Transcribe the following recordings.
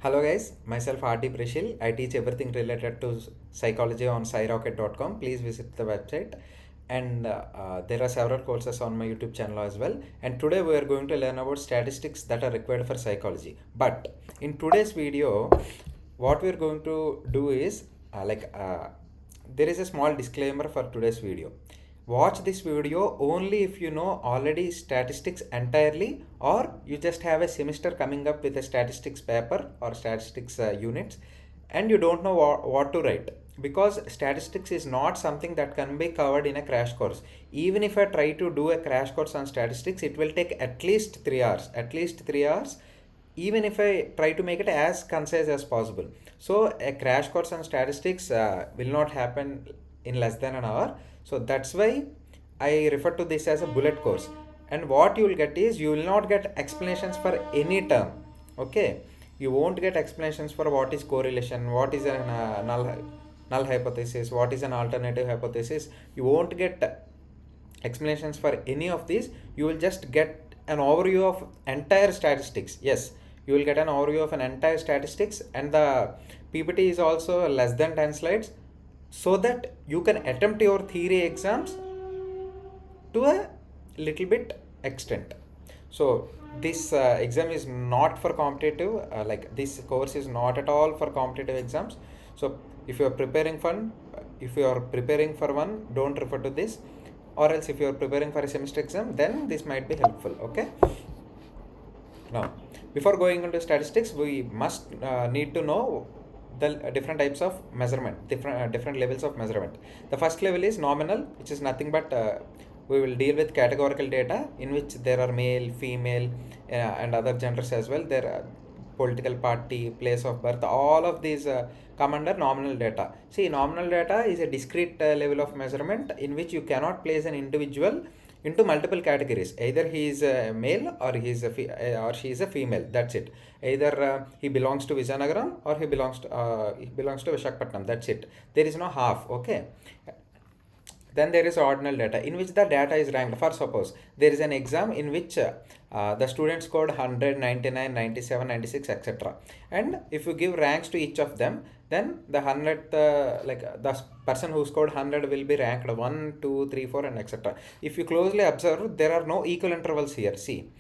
Hello guys, myself RT Prashil. I teach everything related to psychology on skyrocket.com. Please visit the website. And there are several courses on my YouTube channel as well. And today we are going to learn about statistics that are required for psychology. But in today's video, what we are going to do is there is a small disclaimer for today's video. Watch this video only if you know already statistics entirely, or you just have a semester coming up with a statistics paper or statistics units and you don't know what to write, because statistics is not something that can be covered in a crash course. Even if I try to do a crash course on statistics, it will take at least 3 hours, even if I try to make it as concise as possible. So a crash course on statistics will not happen in less than an hour. So that's why I refer to this as a bullet course. And what you will get is, you will not get explanations for any term. Okay, you won't get explanations for what is correlation, what is a null hypothesis, what is an alternative hypothesis. You won't get explanations for any of these. You will just get an overview of entire statistics. Yes, you will get an overview of an entire statistics, and the PPT is also less than 10 slides, so that you can attempt your theory exams to a little bit extent. So this exam is not for competitive, this course is not at all for competitive exams. So if you are preparing for one, don't refer to this, or else if you are preparing for a semester exam, then this might be helpful. Okay, now before going into statistics, we must need to know the different types of measurement, different levels of measurement. The first level is nominal, which is nothing but we will deal with categorical data, in which there are male, female, and other genders as well. There are political party, place of birth, all of these come under nominal data. See, nominal data is a discrete level of measurement in which you cannot place an individual into multiple categories. Either he is a male, or or she is a female. That's it. Either he belongs to Vizianagaram, or he belongs to Visakhapatnam. That's it. There is no half. Okay. Then there is ordinal data, in which the data is ranked. For suppose there is an exam in which the students scored 100, 99, 97, 96, etc. And if you give ranks to each of them, then the 100th, the person who scored 100 will be ranked 1, 2, 3, 4, and etc. If you closely observe, there are no equal intervals here. See,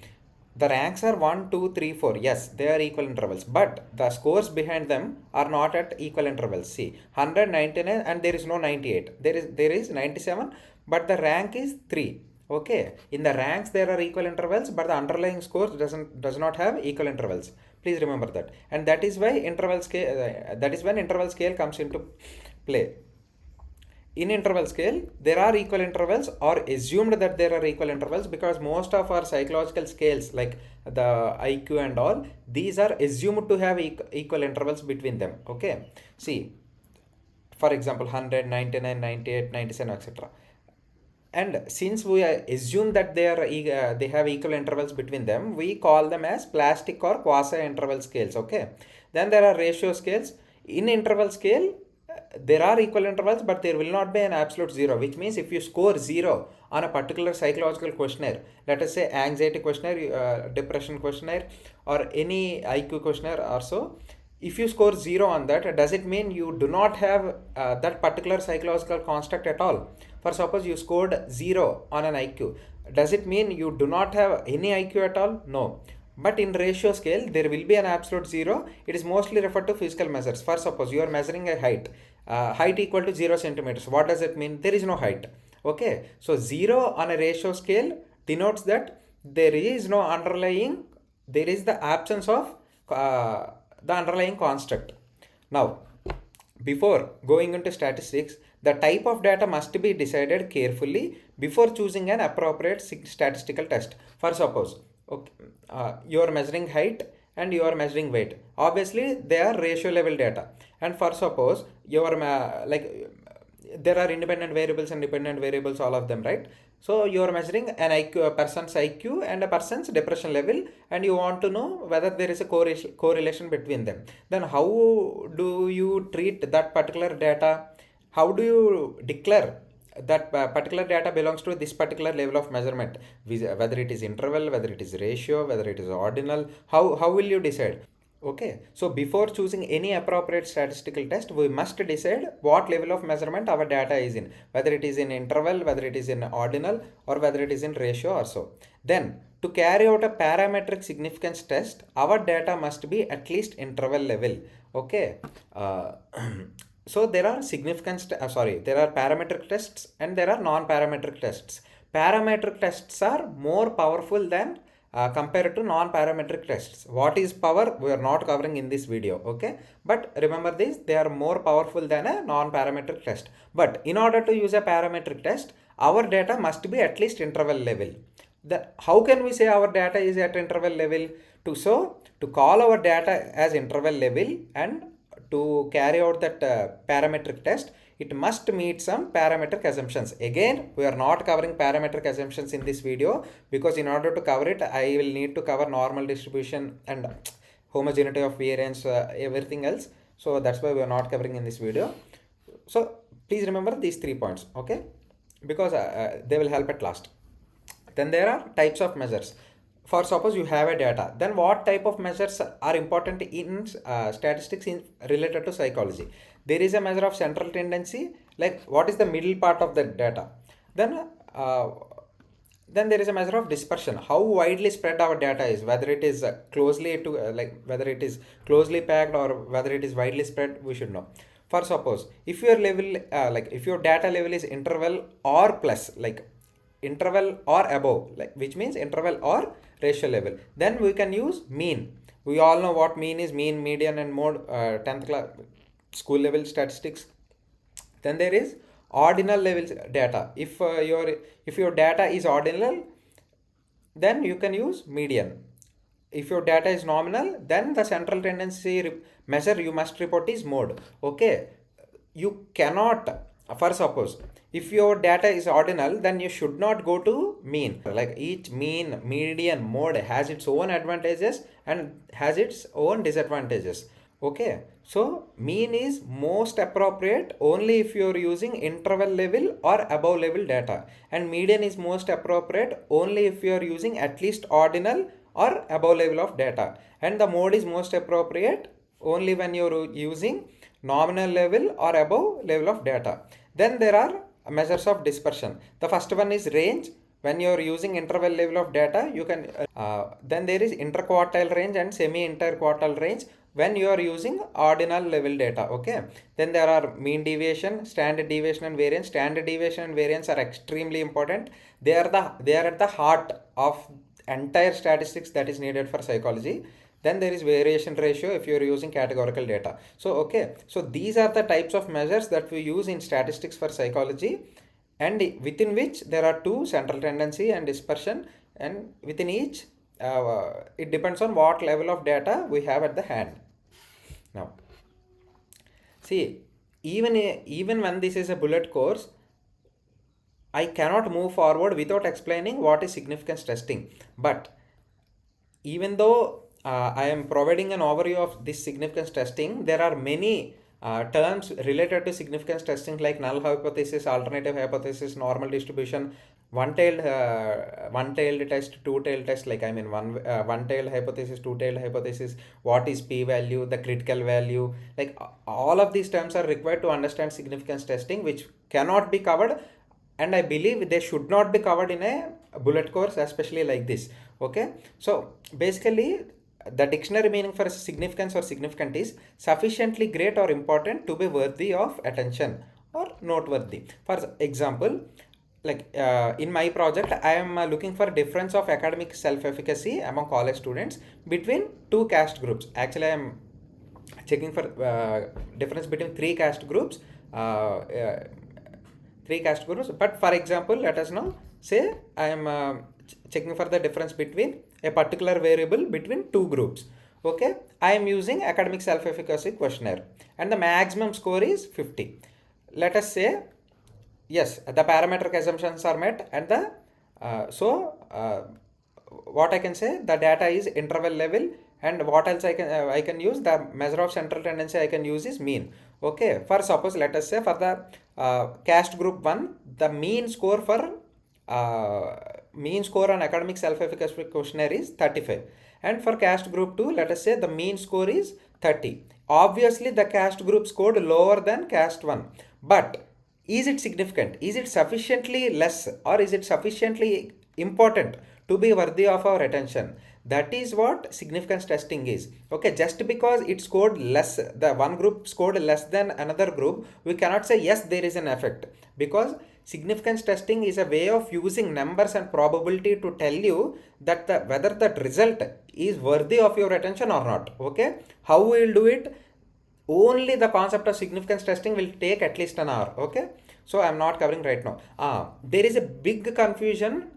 the ranks are 1, 2, 3, 4. Yes, they are equal intervals, but the scores behind them are not at equal intervals. See, 100, 99, and there is no 98. There is 97, but the rank is 3. Okay, in the ranks there are equal intervals, but the underlying scores does not have equal intervals. Please remember that. And that is why interval scale that is when interval scale comes into play. In interval scale, there are equal intervals, or assumed that there are equal intervals, because most of our psychological scales, like the IQ and all, these are assumed to have equal intervals between them. Okay, see, for example, 100, 99, 98, 97, etc. And since we assume that they have equal intervals between them, we call them as plastic or quasi interval scales. Okay, then there are ratio scales. In interval scale, there are equal intervals, but there will not be an absolute zero, which means if you score 0 on a particular psychological questionnaire, let us say anxiety questionnaire, depression questionnaire, or any IQ questionnaire or so, if you score 0 on that, does it mean you do not have that particular psychological construct at all? For suppose you scored 0 on an IQ, does it mean you do not have any IQ at all? No. But in ratio scale, there will be an absolute zero. It is mostly referred to physical measures. For suppose you are measuring a height, height equal to 0 centimeters. What does it mean? There is no height. Okay, so 0 on a ratio scale denotes that there is no underlying, there is the absence of the underlying construct. Now, before going into statistics, the type of data must be decided carefully before choosing an appropriate statistical test. For suppose, okay, you are measuring height and you are measuring weight. Obviously, they are ratio level data. And for suppose you are there are independent variables and dependent variables, all of them, right? So you are measuring an IQ, a person's IQ and a person's depression level, and you want to know whether there is a correlation between them. Then how do you treat that particular data? How do you declare that particular data belongs to this particular level of measurement, whether it is interval, whether it is ratio, whether it is ordinal? How will you decide? Okay, so before choosing any appropriate statistical test, we must decide what level of measurement our data is in, whether it is in interval, whether it is in ordinal, or whether it is in ratio or so. Then, to carry out a parametric significance test, our data must be at least interval level. Okay, uh, so there are there are parametric tests and there are non-parametric tests. Parametric tests are more powerful than compared to non-parametric tests. What is power? We are not covering in this video, okay? But remember this, they are more powerful than a non-parametric test. But in order to use a parametric test, our data must be at least interval level. How can we say our data is at interval level? To call our data as interval level and to carry out that parametric test, it must meet some parametric assumptions. Again, we are not covering parametric assumptions in this video because in order to cover it, I will need to cover normal distribution and homogeneity of variance, everything else. So that's why we are not covering in this video. So please remember these 3 points, okay? Because they will help at last. Then there are types of measures. For suppose you have a data, then what type of measures are important in statistics related to psychology? There is a measure of central tendency, like what is the middle part of the data. Uh, then there is a measure of dispersion, how widely spread our data is, whether it is whether it is closely packed or whether it is widely spread, we should know. For suppose if your level if your data level is interval or plus, like interval or above, like which means interval or ratio level, then we can use mean. We all know what mean is: mean, median, and mode, 10th class school level statistics. Then there is ordinal level data. If your data is ordinal, then you can use median. If your data is nominal, then the central tendency measure you must report is mode. Okay, you cannot, for suppose if your data is ordinal, then you should not go to mean. Like each mean, median, mode has its own advantages and has its own disadvantages. Okay, so mean is most appropriate only if you are using interval level or above level data, and median is most appropriate only if you are using at least ordinal or above level of data, and the mode is most appropriate only when you are using nominal level or above level of data. Then there are measures of dispersion. The first one is range. When you are using interval level of data, you can then there is interquartile range and semi-interquartile range when you are using ordinal level data. Okay, then there are mean deviation, standard deviation, and variance. Standard deviation and variance are extremely important. They are at the heart of entire statistics that is needed for psychology. Then there is variation ratio if you are using categorical data. So okay, so these are the types of measures that we use in statistics for psychology, and within which there are two: central tendency and dispersion, and within each it depends on what level of data we have at the hand. Now see, even when this is a bullet course, I cannot move forward without explaining what is significance testing. But even though I am providing an overview of this significance testing, there are many terms related to significance testing like null hypothesis, alternative hypothesis, normal distribution, one-tailed test, two-tailed test, like I mean one-tailed hypothesis, two-tailed hypothesis, what is p-value, the critical value, like all of these terms are required to understand significance testing, which cannot be covered, and I believe they should not be covered in a bullet course, especially like this. Okay, so basically the dictionary meaning for significance or significant is sufficiently great or important to be worthy of attention or noteworthy. For example, like in my project, I am looking for difference of academic self-efficacy among college students between two caste groups. Actually, I am checking for difference between three caste groups. But for example, let us now say I am checking for the difference between a particular variable between two groups. Okay, I am using academic self-efficacy questionnaire and the maximum score is 50. Let us say yes, the parametric assumptions are met, and the what I can say, the data is interval level, and what else I can use, the measure of central tendency I can use is mean. Okay, for suppose let us say for the caste group 1, the mean score for on academic self-efficacy questionnaire is 35, and for caste group 2, let us say the mean score is 30. Obviously the caste group scored lower than caste 1, but is it significant? Is it sufficiently less, or is it sufficiently important to be worthy of our attention? That is what significance testing is. Okay, just because it scored less, the one group scored less than another group, we cannot say yes, there is an effect, because significance testing is a way of using numbers and probability to tell you that whether that result is worthy of your attention or not. Okay, how we will do it? Only the concept of significance testing will take at least an hour. Okay, so I'm not covering right now. There is a big confusion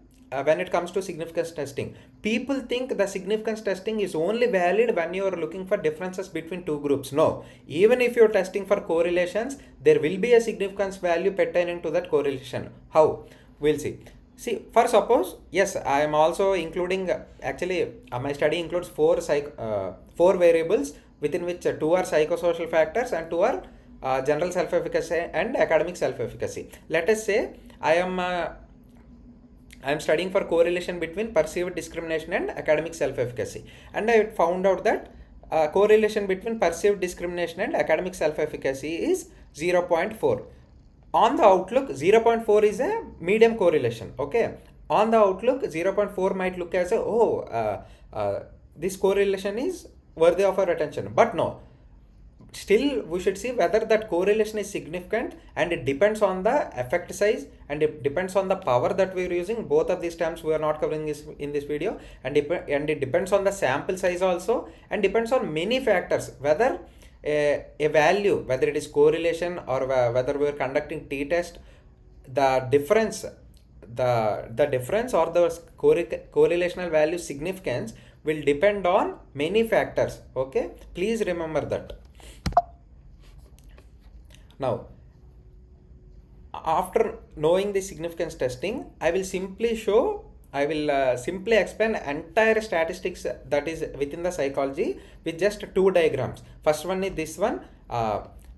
when it comes to significance testing. People think the significance testing is only valid when you are looking for differences between two groups. No, even if you're testing for correlations, there will be a significance value pertaining to that correlation. How? We'll see. See, for suppose, yes, I am also including, actually, my study includes four variables, within which two are psychosocial factors and two are general self-efficacy and academic self-efficacy. Let us say I am studying for correlation between perceived discrimination and academic self-efficacy, and I found out that correlation between perceived discrimination and academic self-efficacy is 0.4. On the outlook, 0.4 is a medium correlation. Okay, on the outlook, 0.4 might look as a this correlation is worthy of our attention, but no, still we should see whether that correlation is significant, and it depends on the effect size, and it depends on the power that we are using. Both of these terms we are not covering this in this video, and it depends on the sample size also, and depends on many factors, whether a value, whether it is correlation or whether we are conducting t-test, the difference or the correlational value significance will depend on many factors. Okay, please remember that. Now, after knowing the significance testing, I will simply explain entire statistics that is within the psychology with just two diagrams. First one is this one,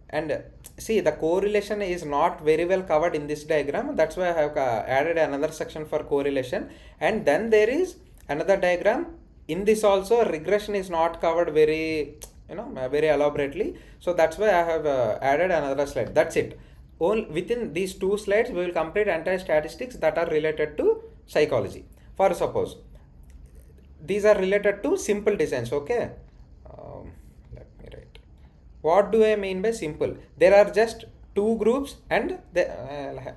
and see, the correlation is not very well covered in this diagram. That's why I have added another section for correlation, and then there is another diagram. In this also, regression is not covered very elaborately, so that's why I have added another slide. That's it. Within these two slides we will complete entire statistics that are related to psychology. For suppose these are related to simple designs. Okay, let me write. What do I mean by simple? There are just two groups, and there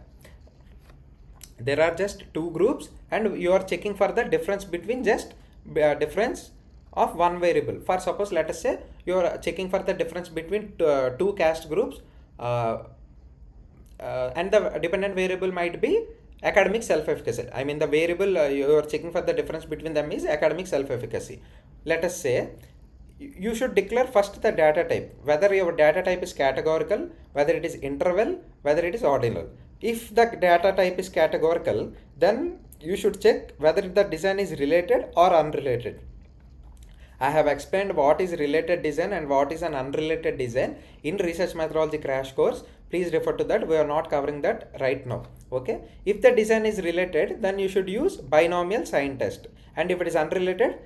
are just two groups, and you are checking for the difference between just difference of one variable. For suppose, let us say you are checking for the difference between two caste groups, and the dependent variable might be academic self-efficacy. I mean, the variable you are checking for the difference between them is academic self-efficacy. Let us say you should declare first the data type, whether your data type is categorical, whether it is interval, whether it is ordinal. If the data type is categorical, then you should check whether the design is related or unrelated. I have explained what is related design and what is an unrelated design in research methodology crash course. Please refer to that. We are not covering that right now. Okay. If the design is related, then you should use binomial sign test. And if it is unrelated,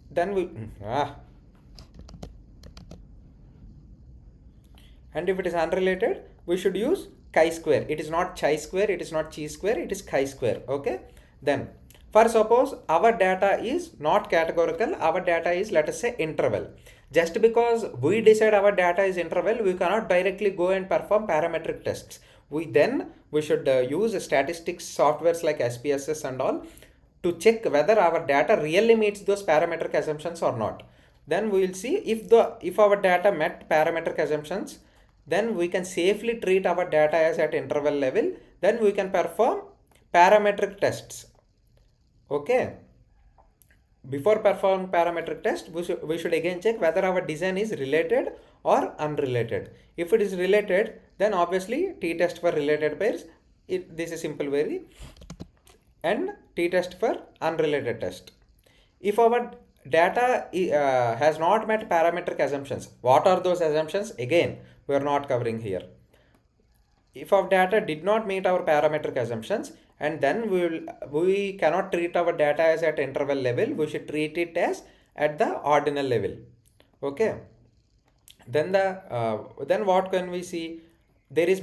then and if it is unrelated, we should use chi-square. It is not chi-square, it is not chi-square, it is chi-square. Okay. Then, for suppose our data is not categorical, our data is, let us say, interval. Just because we decide our data is interval, we cannot directly go and perform parametric tests. We should use statistics softwares like SPSS and all to check whether our data really meets those parametric assumptions or not. Then we will see if our data met parametric assumptions, then we can safely treat our data as at interval level. Then we can perform parametric tests. Okay. Before performing parametric test, we should again check whether our design is related or unrelated. If it is related, then obviously t-test for related pairs. This is simple query, and t-test for unrelated test. If our data has not met parametric assumptions, what are those assumptions? Again, we are not covering here. If our data did not meet our parametric assumptions, and then we cannot treat our data as at interval level, we should treat it as at the ordinal level. Okay, then then what can we see? There is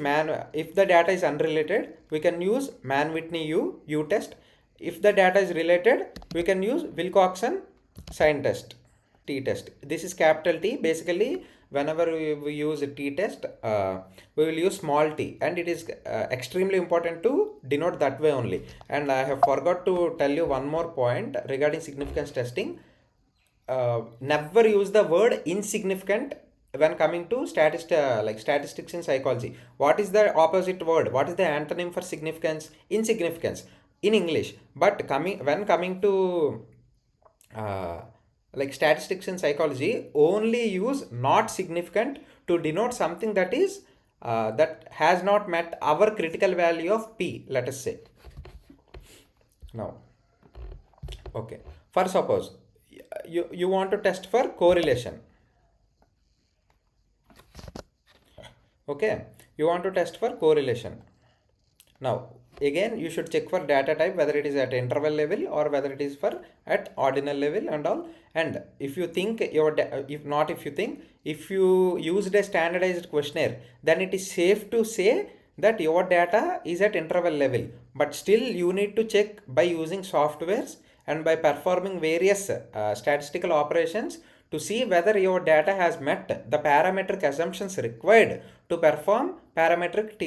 if the data is unrelated, we can use Mann-Whitney U test. If the data is related, we can use Wilcoxon sign test, T test. This is capital T. Basically, whenever we use a T test, we will use small t, and it is extremely important to denote that way only. And I have forgot to tell you one more point regarding significance testing. Never use the word insignificant when coming to statistics in psychology. What is the opposite word? What is the antonym for significance? Insignificance in English. But when coming to statistics in psychology, only use not significant to denote something that is that has not met our critical value of p, let us say. Now, okay, for suppose you want to test for correlation. Okay, you want to test for correlation. Now again, you should check for data type, whether it is at interval level or whether it is for at ordinal level and all. And if you think if you used a standardized questionnaire, then it is safe to say that your data is at interval level. But still you need to check by using softwares and by performing various statistical operations to see whether your data has met the parametric assumptions required to perform parametric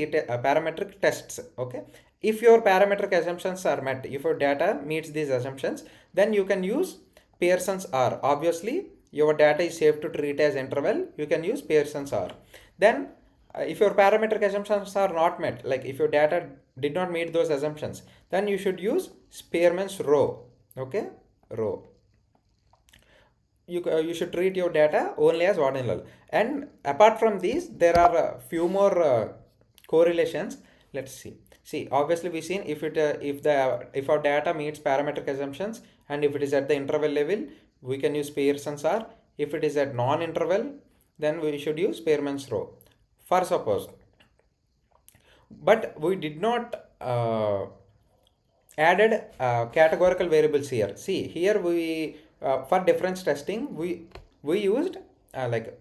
tests. Okay, if your parametric assumptions are met, if your data meets these assumptions, then you can use Pearson's R. Obviously your data is safe to treat as interval, you can use Pearson's R. Then if your parametric assumptions are not met, like if your data did not meet those assumptions, then you should use Spearman's rho. Okay, rho. You should treat your data only as ordinal. And apart from these, there are a few more correlations. Let's see, obviously we seen if our data meets parametric assumptions, and if it is at the interval level, we can use Pearson's R. If it is at non-interval, then we should use Spearman's rho. For suppose, but we did not added categorical variables here. See, here we for difference testing we used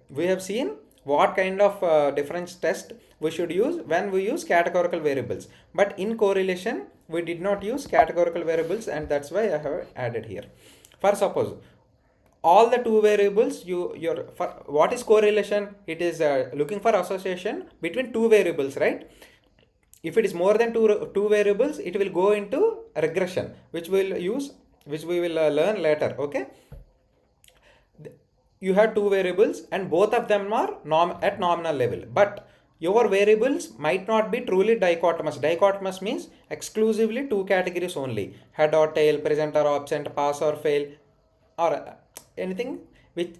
we have seen what kind of difference test we should use when we use categorical variables. But in correlation, we did not use categorical variables, and that's why I have added here. For suppose, all the two variables, for what is correlation? It is looking for association between two variables, right? If it is more than two variables, it will go into regression, which we will learn later. Okay, you have two variables and both of them are at nominal level, but your variables might not be truly dichotomous. Dichotomous means exclusively two categories only: head or tail, present or absent, pass or fail, or anything which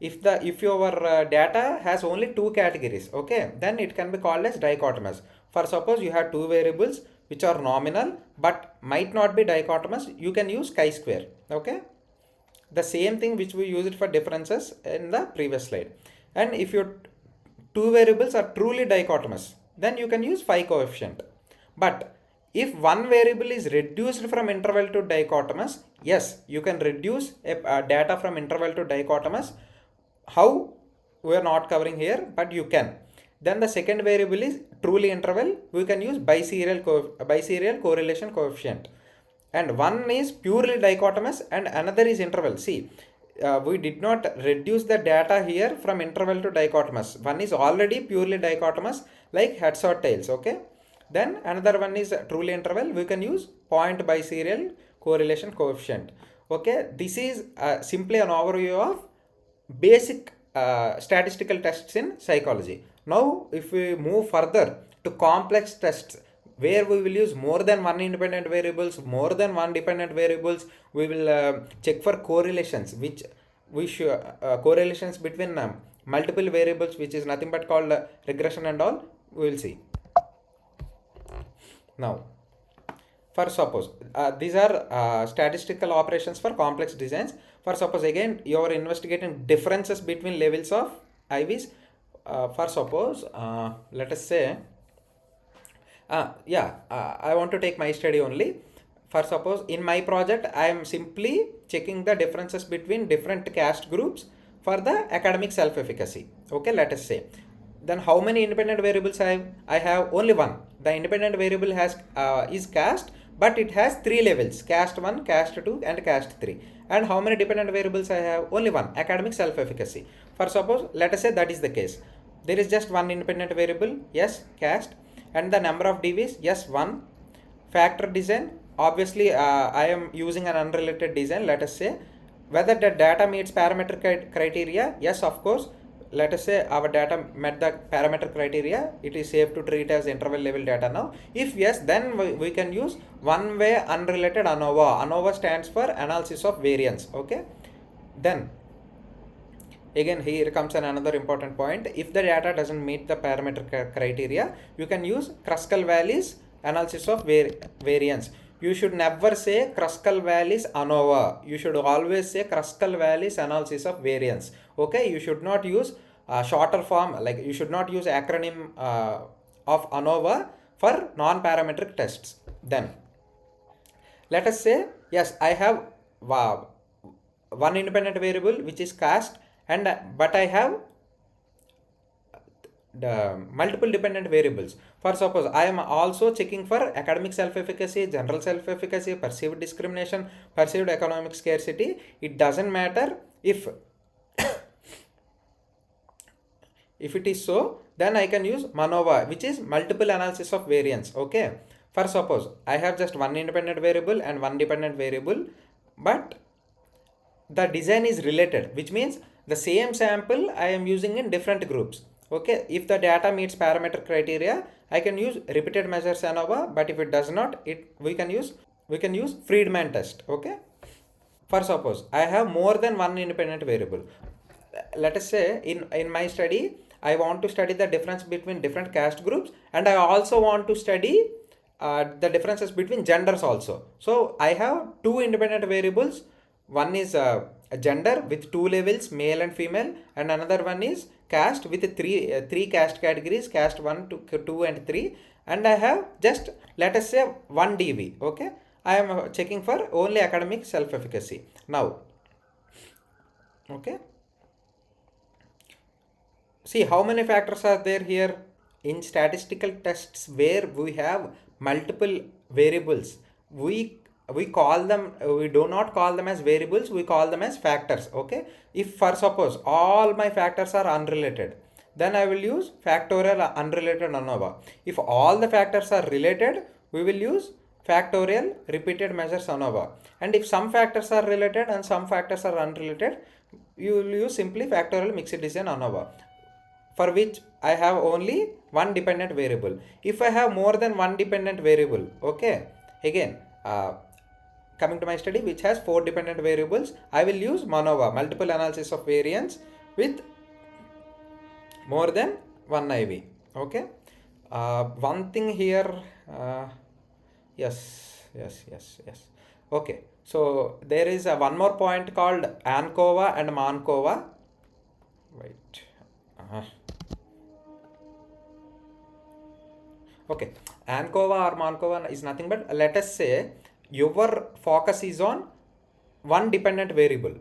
if your data has only two categories, okay, then it can be called as dichotomous. For suppose you have two variables which are nominal but might not be dichotomous, you can use chi-square. Okay, the same thing which we used for differences in the previous slide. And if your two variables are truly dichotomous, then you can use phi coefficient. But if one variable is reduced from interval to dichotomous, yes, you can reduce data from interval to dichotomous. How? We are not covering here, but you can. Then the second variable is truly interval. We can use biserial correlation coefficient. And one is purely dichotomous and another is interval. See, we did not reduce the data here from interval to dichotomous. One is already purely dichotomous, like heads or tails. Okay. Then another one is truly interval. We can use point biserial correlation coefficient. Okay, this is simply an overview of basic statistical tests in psychology. Now, if we move further to complex tests, where we will use more than one independent variables, more than one dependent variables, we will check for correlations, which we should correlations between multiple variables, which is nothing but called regression and all. We will see. Now, for suppose these are statistical operations for complex designs. For suppose again you are investigating differences between levels of IVs. For suppose let us say I want to take my study only. For suppose in my project, I am simply checking the differences between different caste groups for the academic self-efficacy. Okay, let us say. Then how many independent variables I have? I have only one. The independent variable has is caste, but it has three levels: caste 1, caste 2, and caste 3. And how many dependent variables I have? Only one: academic self-efficacy. For suppose, let us say that is the case. There is just one independent variable, yes, caste, and the number of DVs, yes, 1. Factor design, obviously I am using an unrelated design. Let us say whether the data meets parametric criteria, yes, of course. Let us say our data met the parameter criteria, it is safe to treat as interval level data now. If yes, then we can use one way unrelated ANOVA. ANOVA stands for analysis of variance. Okay, then again here comes another important point. If the data doesn't meet the parameter criteria, you can use Kruskal-Wallis analysis of variance. You should never say Kruskal-Wallis ANOVA. You should always say Kruskal-Wallis analysis of variance. Okay, you should not use shorter form, like you should not use acronym of ANOVA for non-parametric tests. Then let us say, yes, I have one independent variable which is caste, and but I have the multiple dependent variables. For suppose I am also checking for academic self-efficacy, general self-efficacy, perceived discrimination, perceived economic scarcity. It doesn't matter if if it is so, then I can use MANOVA, which is multiple analysis of variance. Okay, for suppose I have just one independent variable and one dependent variable, but the design is related, which means the same sample I am using in different groups. Okay, if the data meets parameter criteria, I can use repeated measures ANOVA, but if it does not, we can use Friedman test. Okay, for suppose I have more than one independent variable. Let us say in my study, I want to study the difference between different caste groups, and I also want to study the differences between genders also. So I have two independent variables. One is a gender with two levels, male and female, and another one is caste with three caste categories, caste 1, 2 and 3. And I have just, let us say, 1 DV. Okay, I am checking for only academic self-efficacy now. Okay, see how many factors are there here. In statistical tests where we have multiple variables, we call them, we do not call them as variables, we call them as factors. Okay, if for suppose all my factors are unrelated, then I will use factorial unrelated ANOVA. If all the factors are related, we will use factorial repeated measures ANOVA. And if some factors are related and some factors are unrelated, you will use simply factorial mixed design ANOVA, for which I have only one dependent variable. If I have more than one dependent variable, okay, again coming to my study which has 4 dependent variables, I will use MANOVA, multiple analysis of variance with more than one IV. Okay, one thing here, yes. Okay, so there is one more point called ANCOVA and MANCOVA. Wait. Okay, ANCOVA or MANCOVA is nothing but, let us say your focus is on one dependent variable,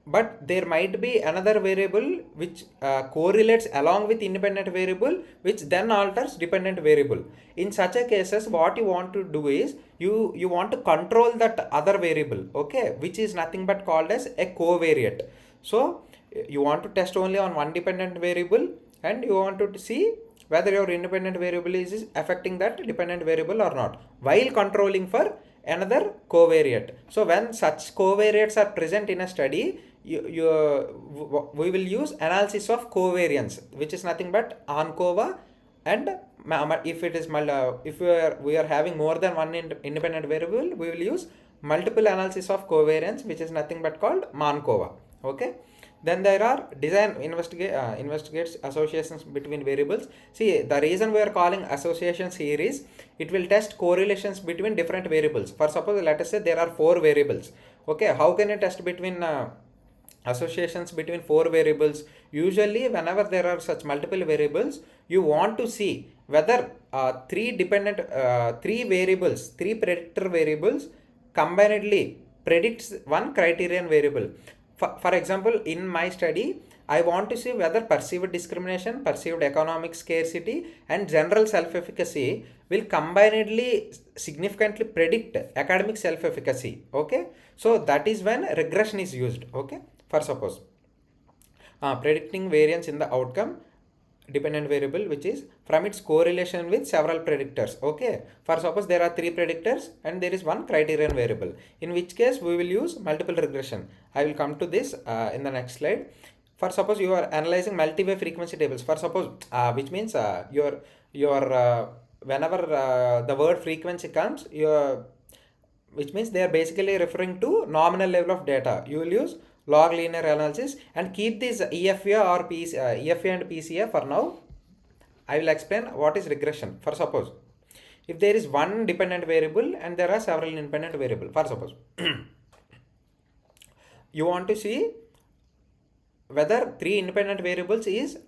but there might be another variable which correlates along with independent variable, which then alters dependent variable. In such a cases, what you want to do is you want to control that other variable, okay, which is nothing but called as a covariate. So you want to test only on one dependent variable, and you want to see whether your independent variable is affecting that dependent variable or not, while controlling for another covariate. So when such covariates are present in a study, we will use analysis of covariance, which is nothing but ANCOVA. And if it is if we are having more than one independent variable, we will use multiple analysis of covariance, which is nothing but called MANCOVA. Okay, then there are design investigates associations between variables. See, the reason we are calling associations here is it will test correlations between different variables. For suppose, let us say there are 4 variables. Okay, how can you test between associations between 4 variables? Usually whenever there are such multiple variables, you want to see whether three variables, three predictor variables combinedly predicts one criterion variable. For example, in my study, I want to see whether perceived discrimination, perceived economic scarcity, and general self-efficacy will combinedly significantly predict academic self-efficacy. Okay, so that is when regression is used. Okay, for suppose predicting variance in the outcome dependent variable, which is from its correlation with several predictors. Okay, for suppose there are three predictors and there is one criterion variable, in which case we will use multiple regression. I will come to this in the next slide. For suppose you are analyzing multi-way frequency tables, for suppose which means your whenever the word frequency comes, which means they are basically referring to nominal level of data. You will use log linear analysis and keep this EFA or EFA and PCA for now. I will explain what is regression. For suppose if there is one dependent variable and there are several independent variables, for suppose you want to see whether three independent variables is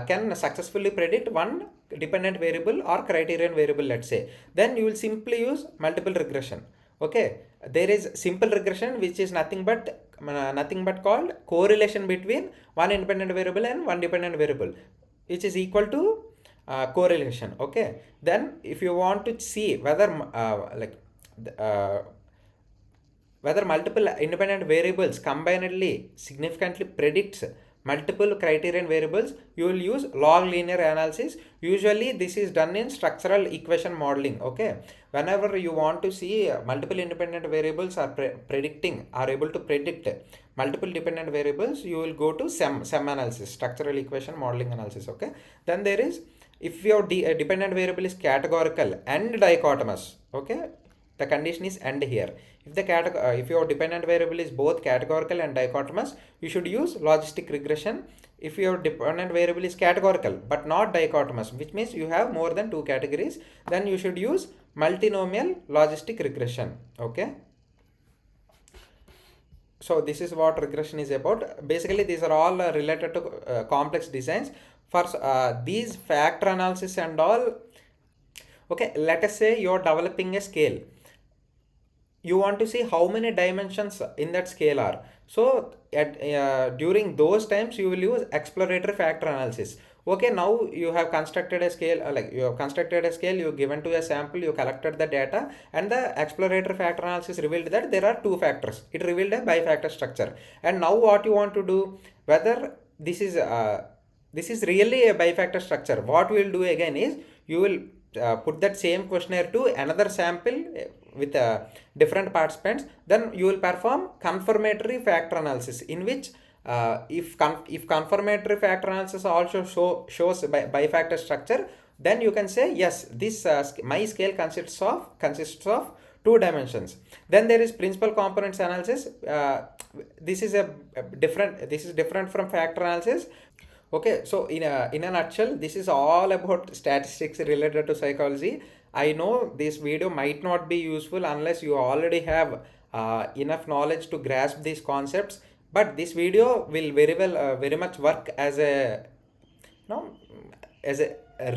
can successfully predict one dependent variable or criterion variable, let's say, then you will simply use multiple regression. Okay, there is simple regression, which is nothing but called correlation between one independent variable and one dependent variable, which is equal to correlation. Okay, then if you want to see whether whether multiple independent variables combinedly significantly predicts multiple criterion variables, you will use log linear analysis. Usually this is done in structural equation modeling. Okay, whenever you want to see multiple independent variables are able to predict multiple dependent variables, you will go to SEM analysis, structural equation modeling analysis. Okay, then there is, if your dependent variable is categorical and dichotomous, okay, the condition is and here. If your dependent variable is both categorical and dichotomous, you should use logistic regression. If your dependent variable is categorical but not dichotomous, which means you have more than two categories, then you should use multinomial logistic regression. Okay, so this is what regression is about. Basically these are all related to complex designs. For these factor analysis and all, okay, let us say you are developing a scale. You want to see how many dimensions in that scale are. So during those times you will use exploratory factor analysis. Okay, now you have constructed a scale, you given to a sample, you collected the data, and the exploratory factor analysis revealed that there are two factors. It revealed a bifactor structure. And now what you want to do, whether this is really a bifactor structure, what we will do again is you will put that same questionnaire to another sample with different participants. Then you will perform confirmatory factor analysis, in which if confirmatory factor analysis also shows bifactor structure, then you can say yes, this my scale consists of two dimensions. Then there is principal components analysis. This is different from factor analysis. Okay, so in a nutshell, this is all about statistics related to psychology. I know this video might not be useful unless you already have enough knowledge to grasp these concepts, but this video will very much work as a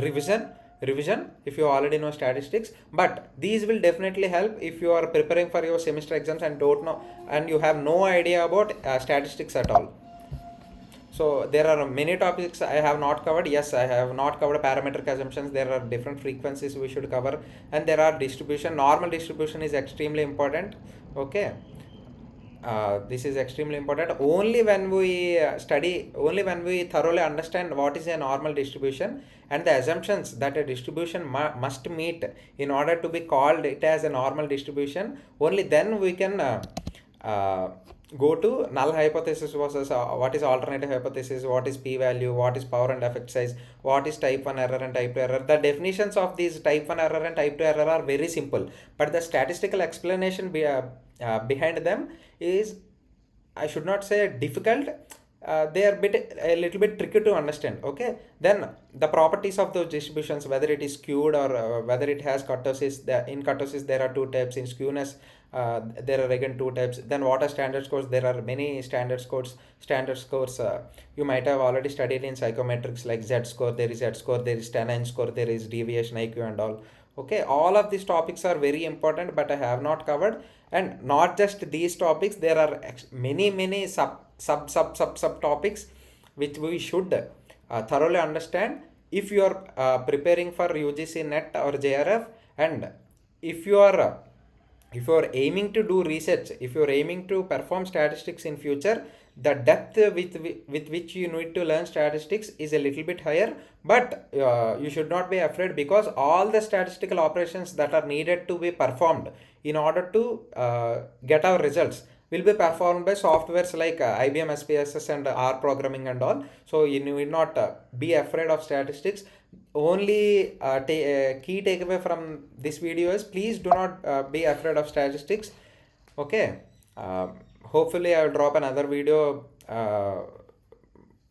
revision if you already know statistics. But these will definitely help if you are preparing for your semester exams and don't know, and you have no idea about statistics at all. So there are many topics I have not covered. Yes, I have not covered parametric assumptions. There are different frequencies we should cover, and there are distribution. Normal distribution is extremely important. Okay, this is extremely important. Only when we only when we thoroughly understand what is a normal distribution and the assumptions that a distribution must meet in order to be called it as a normal distribution, only then we can go to null hypothesis versus what is alternative hypothesis, what is p-value, what is power and effect size, what is type 1 error and type 2 error. The definitions of these type 1 error and type 2 error are very simple, but the statistical explanation behind them is, I should not say difficult, they are a little bit tricky to understand. Okay, then the properties of those distributions, whether it is skewed or whether it has kurtosis. In kurtosis there are two types. In skewness there are again two types. Then what are standard scores? There are many standard scores you might have already studied in psychometrics, like Z score. There is Z score, there is tanine score, there is deviation IQ and all. Okay, all of these topics are very important, but I have not covered. And not just these topics, there are many sub topics which we should thoroughly understand if you are preparing for UGC NET or JRF. And if you are aiming to do research, if you are aiming to perform statistics in future, the depth with which you need to learn statistics is a little bit higher. But you should not be afraid, because all the statistical operations that are needed to be performed in order to get our results will be performed by softwares like IBM SPSS and R programming and all. So you need not be afraid of statistics. Only key takeaway from this video is, please do not be afraid of statistics. Okay, hopefully I will drop another video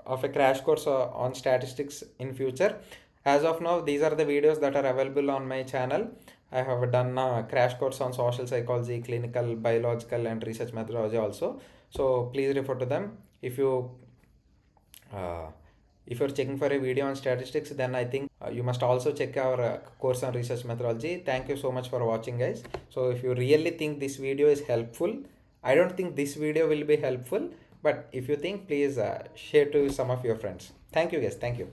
of a crash course on statistics in future. As of now, these are the videos that are available on my channel. I have done a crash course on social psychology, clinical, biological and research methodology also. So please refer to them. If you're checking for a video on statistics, then I think you must also check our course on research methodology. Thank you so much for watching, guys. So if you really think this video is helpful, I don't think this video will be helpful, but if you think, please share to some of your friends. Thank you, guys. Thank you.